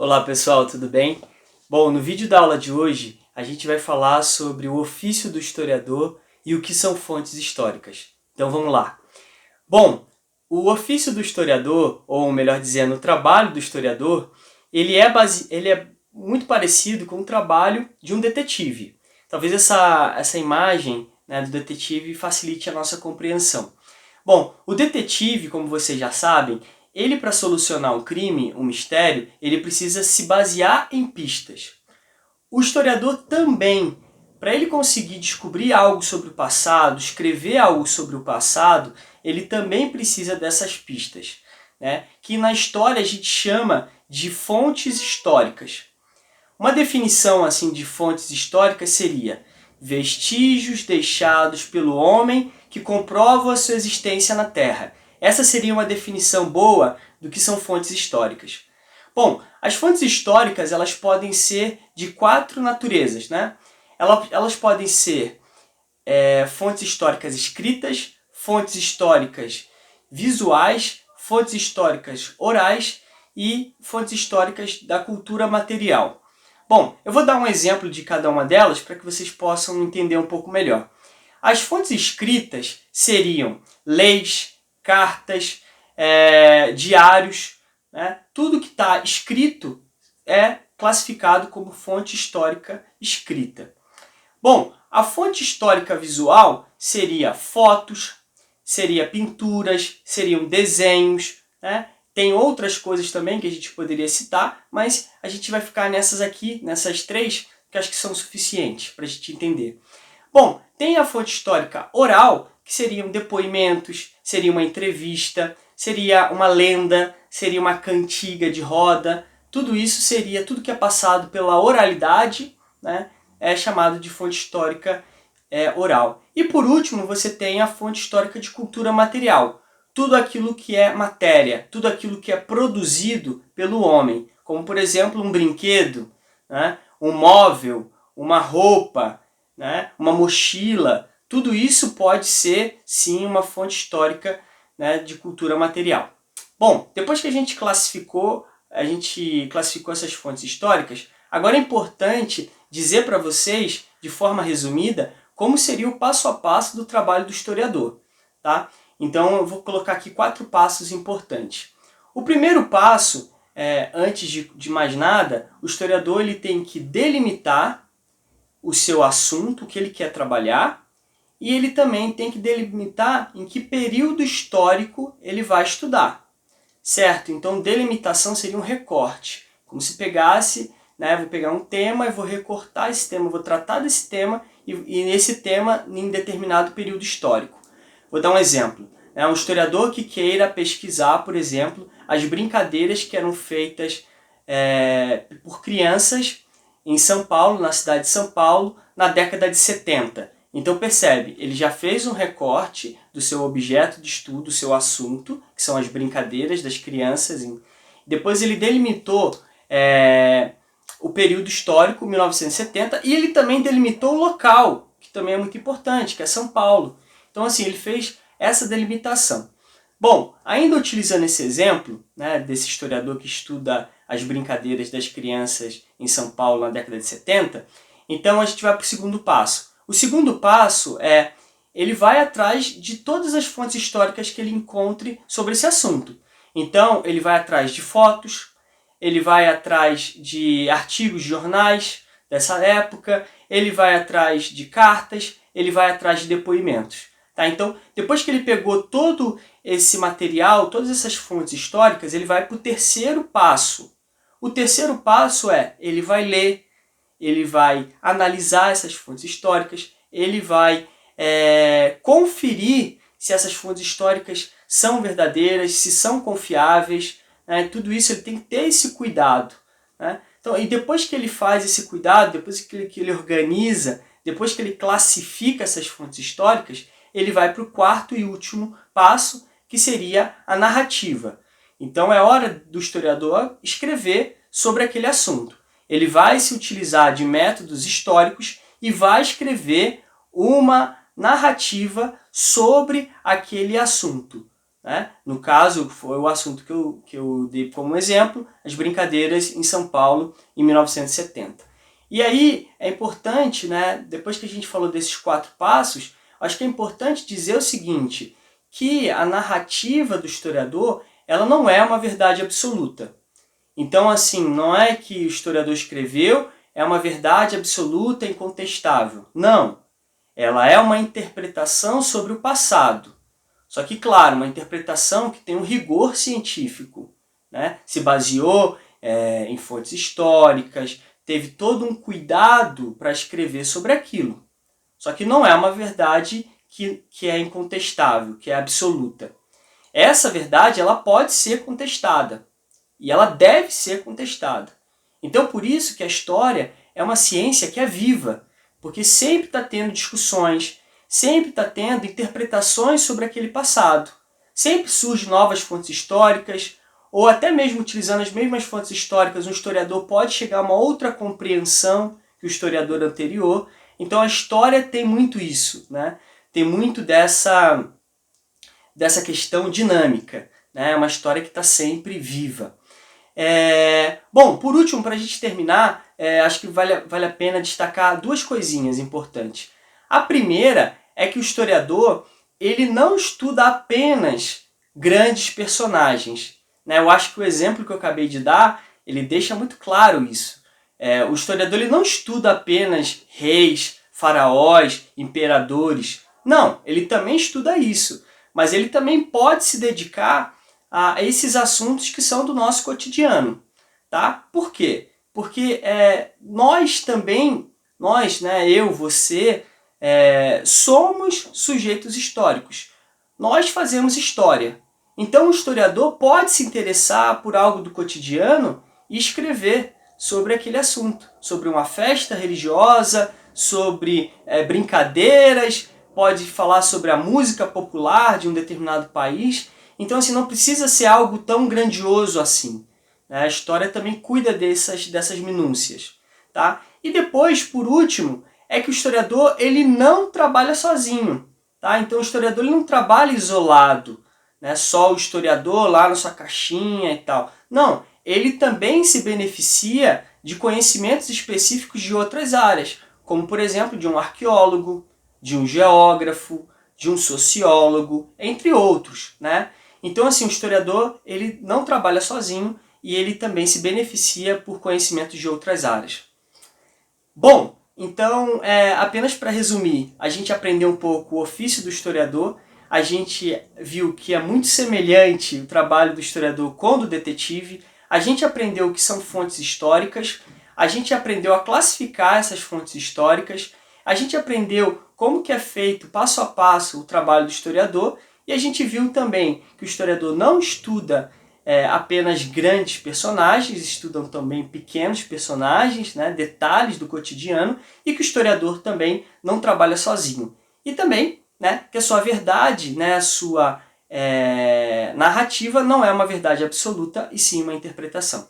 Olá pessoal, tudo bem? Bom, no vídeo da aula de hoje a gente vai falar sobre o ofício do historiador e o que são fontes históricas. Então vamos lá. Bom, o ofício do historiador, ou melhor dizendo, o trabalho do historiador, ele é muito parecido com o trabalho de um detetive. Talvez essa imagem, né, do detetive facilite a nossa compreensão. Bom, o detetive, como vocês já sabem, ele para solucionar um crime, um mistério, ele precisa se basear em pistas. O historiador também, para ele conseguir descobrir algo sobre o passado, escrever algo sobre o passado, ele também precisa dessas pistas, né? Que na história a gente chama de fontes históricas. Uma definição assim de fontes históricas seria vestígios deixados pelo homem que comprovam a sua existência na Terra. Essa seria uma definição boa do que são fontes históricas. Bom, as fontes históricas elas podem ser de 4 naturezas, né? Elas podem ser fontes históricas escritas, fontes históricas visuais, fontes históricas orais e fontes históricas da cultura material. Bom, eu vou dar um exemplo de cada uma delas para que vocês possam entender um pouco melhor. As fontes escritas seriam leis, cartas, diários, né? Tudo que está escrito é classificado como fonte histórica escrita. Bom, a fonte histórica visual seria fotos, seria pinturas, seriam desenhos, né? Tem outras coisas também que a gente poderia citar, mas a gente vai ficar nessas aqui, nessas 3, que acho que são suficientes para a gente entender. Bom, tem a fonte histórica oral, que seriam depoimentos, seria uma entrevista, seria uma lenda, seria uma cantiga de roda. Tudo isso seria, tudo que é passado pela oralidade, né, é chamado de fonte histórica oral. E por último, você tem a fonte histórica de cultura material. Tudo aquilo que é matéria, tudo aquilo que é produzido pelo homem, como por exemplo um brinquedo, né, um móvel, uma roupa, né, uma mochila, tudo isso pode ser sim uma fonte histórica, né, de cultura material. Bom, depois que a gente classificou essas fontes históricas, agora é importante dizer para vocês, de forma resumida, como seria o passo a passo do trabalho do historiador, tá? Então eu vou colocar aqui 4 passos importantes. O primeiro passo, antes de mais nada, o historiador ele tem que delimitar o seu assunto, o que ele quer trabalhar, e ele também tem que delimitar em que período histórico ele vai estudar, certo? Então delimitação seria um recorte, como se pegasse, né, vou pegar um tema e vou recortar esse tema, vou tratar desse tema e nesse tema em determinado período histórico. Vou dar um exemplo. Um historiador que queira pesquisar, por exemplo, as brincadeiras que eram feitas por crianças em São Paulo, na cidade de São Paulo, na década de 70. Então percebe, ele já fez um recorte do seu objeto de estudo, do seu assunto, que são as brincadeiras das crianças. Depois ele delimitou o período histórico, 1970, e ele também delimitou o local, que também é muito importante, que é São Paulo. Então assim, ele fez essa delimitação. Bom, ainda utilizando esse exemplo, né, desse historiador que estuda as brincadeiras das crianças em São Paulo na década de 70, então a gente vai para o segundo passo. O segundo passo ele vai atrás de todas as fontes históricas que ele encontre sobre esse assunto. Então ele vai atrás de fotos, ele vai atrás de artigos de jornais dessa época, ele vai atrás de cartas, ele vai atrás de depoimentos. Tá? Então, depois que ele pegou todo esse material, todas essas fontes históricas, ele vai para o terceiro passo. O terceiro passo ele vai ler, ele vai analisar essas fontes históricas, ele vai conferir se essas fontes históricas são verdadeiras, se são confiáveis, né? Tudo isso ele tem que ter esse cuidado, né? Então, e depois que ele faz esse cuidado, depois que ele organiza, depois que ele classifica essas fontes históricas, ele vai para o quarto e último passo, que seria a narrativa. Então é hora do historiador escrever sobre aquele assunto. Ele vai se utilizar de métodos históricos e vai escrever uma narrativa sobre aquele assunto. né? No caso, foi o assunto que eu dei como exemplo, as brincadeiras em São Paulo em 1970. E aí é importante, né, depois que a gente falou desses 4 passos, acho que é importante dizer o seguinte, que a narrativa do historiador ela não é uma verdade absoluta. Então, assim, não é que o historiador escreveu, é uma verdade absoluta e incontestável. Não. Ela é uma interpretação sobre o passado. Só que, claro, uma interpretação que tem um rigor científico, né? Se baseou em fontes históricas, teve todo um cuidado para escrever sobre aquilo. Só que não é uma verdade que é incontestável, que é absoluta. Essa verdade ela pode ser contestada. E ela deve ser contestada. Então, por isso que a história é uma ciência que é viva, porque sempre está tendo discussões, sempre está tendo interpretações sobre aquele passado. Sempre surgem novas fontes históricas, ou até mesmo utilizando as mesmas fontes históricas, um historiador pode chegar a uma outra compreensão que o historiador anterior. Então a história tem muito isso, né? Tem muito dessa questão dinâmica. Né? É uma história que está sempre viva. Bom, por último, para a gente terminar, acho que vale a pena destacar 2 coisinhas importantes. A primeira é que o historiador ele não estuda apenas grandes personagens. Né? Eu acho que o exemplo que eu acabei de dar, ele deixa muito claro isso. O historiador ele não estuda apenas reis, faraós, imperadores. Não, ele também estuda isso. Mas ele também pode se dedicar a esses assuntos que são do nosso cotidiano. Tá? Por quê? Porque nós também, né, eu, você, somos sujeitos históricos. Nós fazemos história. Então o historiador pode se interessar por algo do cotidiano e escrever sobre aquele assunto. Sobre uma festa religiosa, sobre brincadeiras, pode falar sobre a música popular de um determinado país. Então, assim, não precisa ser algo tão grandioso assim. A história também cuida dessas minúcias. Tá? E depois, por último, é que o historiador ele não trabalha sozinho. Tá? Então, o historiador ele não trabalha isolado, né? Só o historiador lá na sua caixinha e tal. Não, ele também se beneficia de conhecimentos específicos de outras áreas, como, por exemplo, de um arqueólogo, de um geógrafo, de um sociólogo, entre outros, né? Então, assim, o historiador ele não trabalha sozinho e ele também se beneficia por conhecimentos de outras áreas. Bom, então, apenas para resumir, a gente aprendeu um pouco o ofício do historiador, a gente viu que é muito semelhante o trabalho do historiador com o do detetive, a gente aprendeu o que são fontes históricas, a gente aprendeu a classificar essas fontes históricas, a gente aprendeu como que é feito passo a passo o trabalho do historiador e a gente viu também que o historiador não estuda apenas grandes personagens, estudam também pequenos personagens, né, detalhes do cotidiano e que o historiador também não trabalha sozinho. E também né, que a sua verdade, né, a sua narrativa não é uma verdade absoluta e sim uma interpretação.